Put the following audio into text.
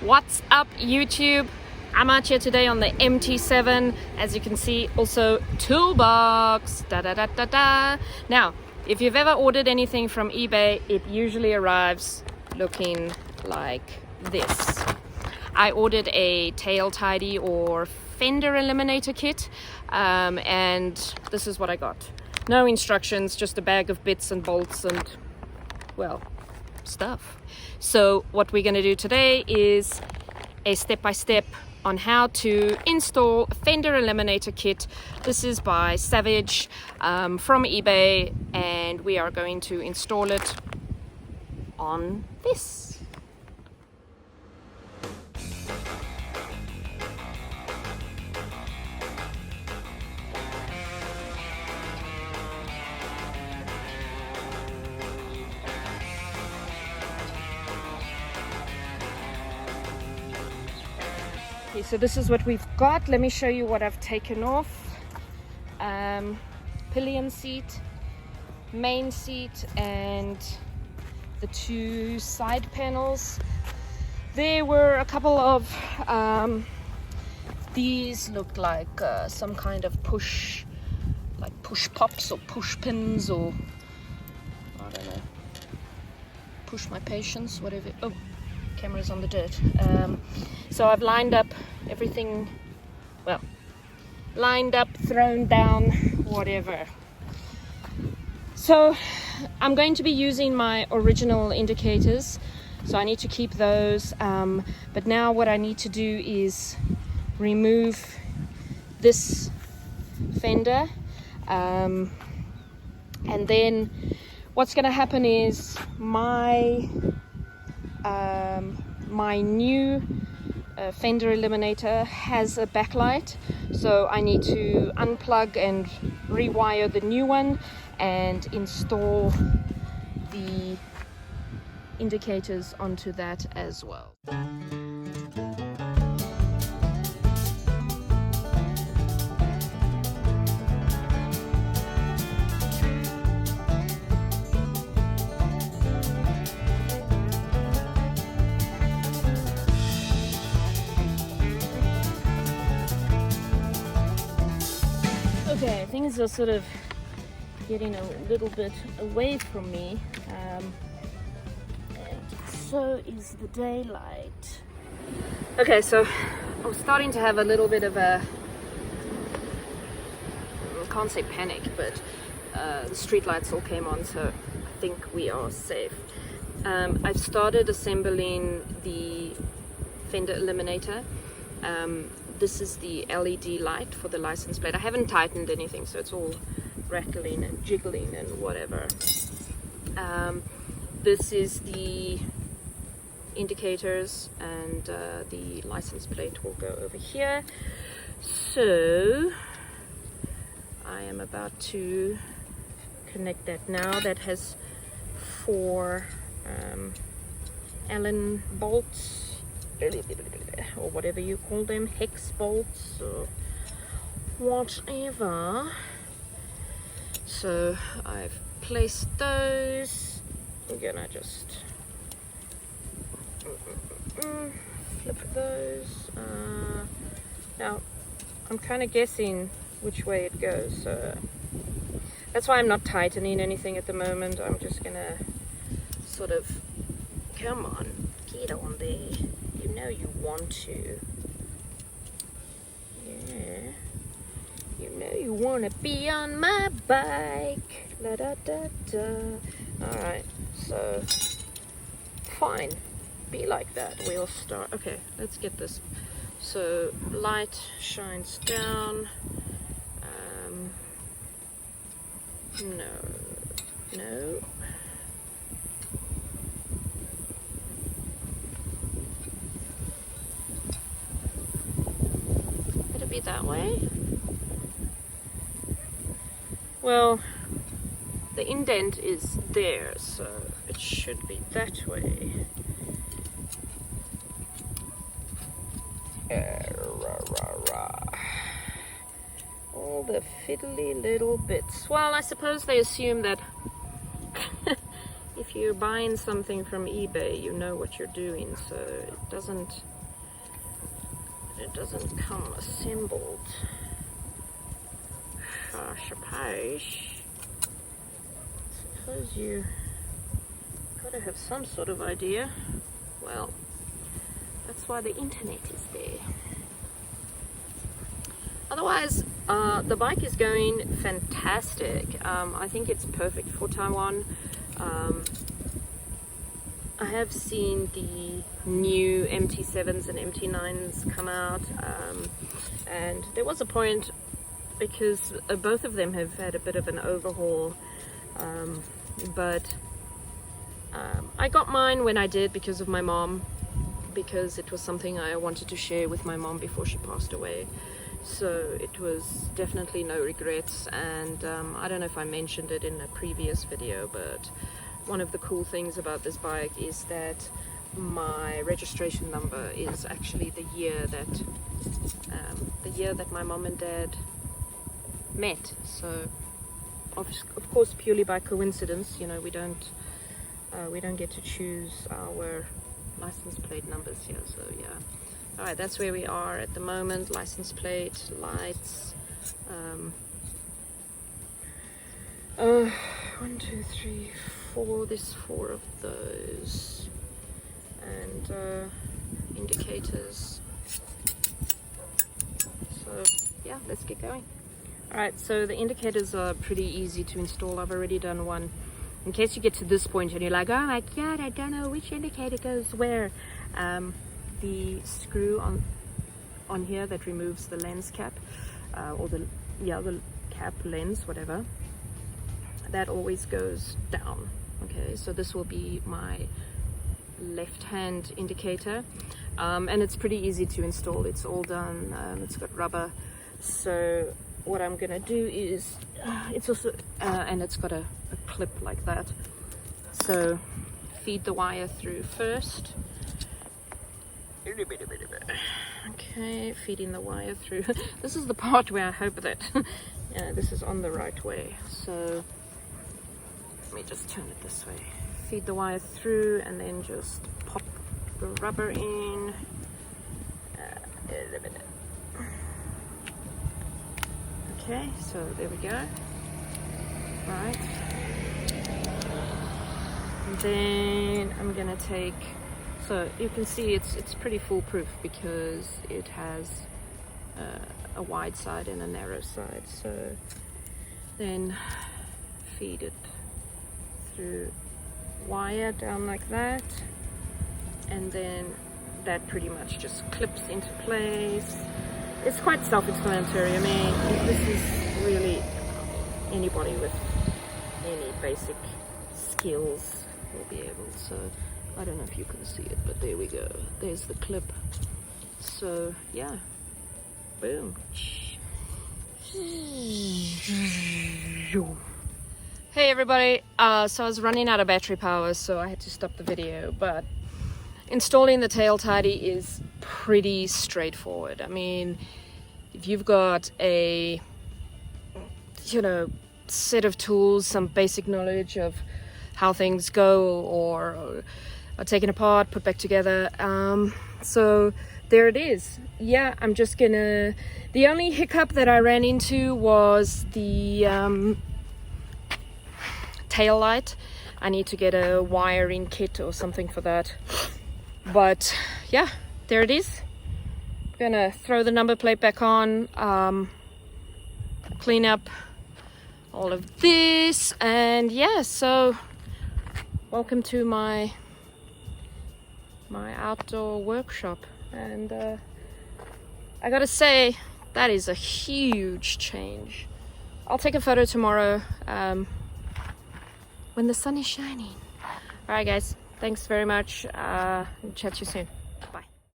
What's up, YouTube? I'm out here today on the MT-07. As you can see, also toolbox. Da da da da da. Now, if you've ever ordered anything from eBay, it usually arrives looking like this. I ordered a tail tidy or Fender Eliminator kit, and this is what I got. No instructions, just a bag of bits and bolts and, well, stuff. So what we're going to do today is a step-by-step on how to install a Fender Eliminator kit. This is by Savage from eBay, and we are going to install it on this. Okay, so this is what we've got. Let me show you what I've taken off. Pillion seat, main seat, and the two side panels. There were a couple of these looked like some kind of push pops or push pins, or I don't know, push my patience, whatever. Oh, camera's on the dirt. So I've lined up everything, well, lined up, thrown down, whatever. So I'm going to be using my original indicators, so I need to keep those, but now what I need to do is remove this fender, and then what's going to happen is my new Fender Eliminator has a backlight, so I need to unplug and rewire the new one and install the indicators onto that as well. Okay, things are sort of getting a little bit away from me, and so is the daylight. Okay, so I'm starting to have a little bit of a, I can't say panic, but the street lights all came on, so I think we are safe. I've started assembling the Fender Eliminator. This is the LED light for the license plate. I haven't tightened anything, so it's all rattling and jiggling and whatever. This is the indicators, and the license plate will go over here. So I am about to connect that now. That has 4 Allen bolts, or whatever you call them, hex bolts or whatever. So I've placed those. I'm gonna just flip those. Now I'm kind of guessing which way it goes, so that's why I'm not tightening anything at the moment. I'm just gonna sort of, come on, get on there. You know you want to. Yeah. You know you want to be on my bike. La da da da. Alright, so fine. Be like that. We'll start. Okay, let's get this. So light shines down. No. Be that way. Well, the indent is there, so it should be that way. All the fiddly little bits. Well, I suppose they assume that if you're buying something from eBay, you know what you're doing, so it doesn't come assembled. I suppose you gotta have some sort of idea. Well, that's why the internet is there. Otherwise, the bike is going fantastic. I think it's perfect for Taiwan. I have seen the new MT-07s and MT-9s come out, and there was a point, because both of them have had a bit of an overhaul, but I got mine when I did because of my mom, because it was something I wanted to share with my mom before she passed away. So it was definitely no regrets, and I don't know if I mentioned it in a previous video, but one of the cool things about this bike is that my registration number is actually the year that my mom and dad met. So of course, purely by coincidence, you know, we don't get to choose our license plate numbers here. So yeah. Alright, that's where we are at the moment. License plate, lights. 1, 2, 3, 4. There's 4 of those. And indicators. So yeah, let's get going. Alright, so the indicators are pretty easy to install. I've already done one. In case you get to this point and you're like, oh my god, I don't know which indicator goes where. The screw on here that removes the lens cap, or the cap, lens, whatever, that always goes down. Okay, so this will be my left hand indicator, and it's pretty easy to install. It's all done. It's got rubber. So what I'm gonna do is, it's also and it's got a clip like that, so feed the wire through first. Okay, feeding the wire through. This is the part where I hope that this is on the right way. So let me just turn it this way. Feed the wire through and then just pop the rubber in. Okay, so there we go. Right. And then I'm gonna take, so you can see it's pretty foolproof because it has a wide side and a narrow side. So then feed it through wire down like that, and then that pretty much just clips into place. It's quite self-explanatory. I mean, this is really anybody with any basic skills will be able. So I don't know if you can see it, but there we go. There's the clip. So yeah, boom. Hey everybody, so I was running out of battery power, so I had to stop the video, but installing the tail tidy is pretty straightforward. I mean, if you've got a, you know, set of tools, some basic knowledge of how things go or are taken apart, put back together, so there it is. Yeah, I'm just gonna, the only hiccup that I ran into was the tail light. I need to get a wiring kit or something for that, but yeah, there it is. Gonna throw the number plate back on, clean up all of this, and yeah, so welcome to my outdoor workshop. And I gotta say, that is a huge change. I'll take a photo tomorrow when the sun is shining. Alright guys, thanks very much. Chat to you soon.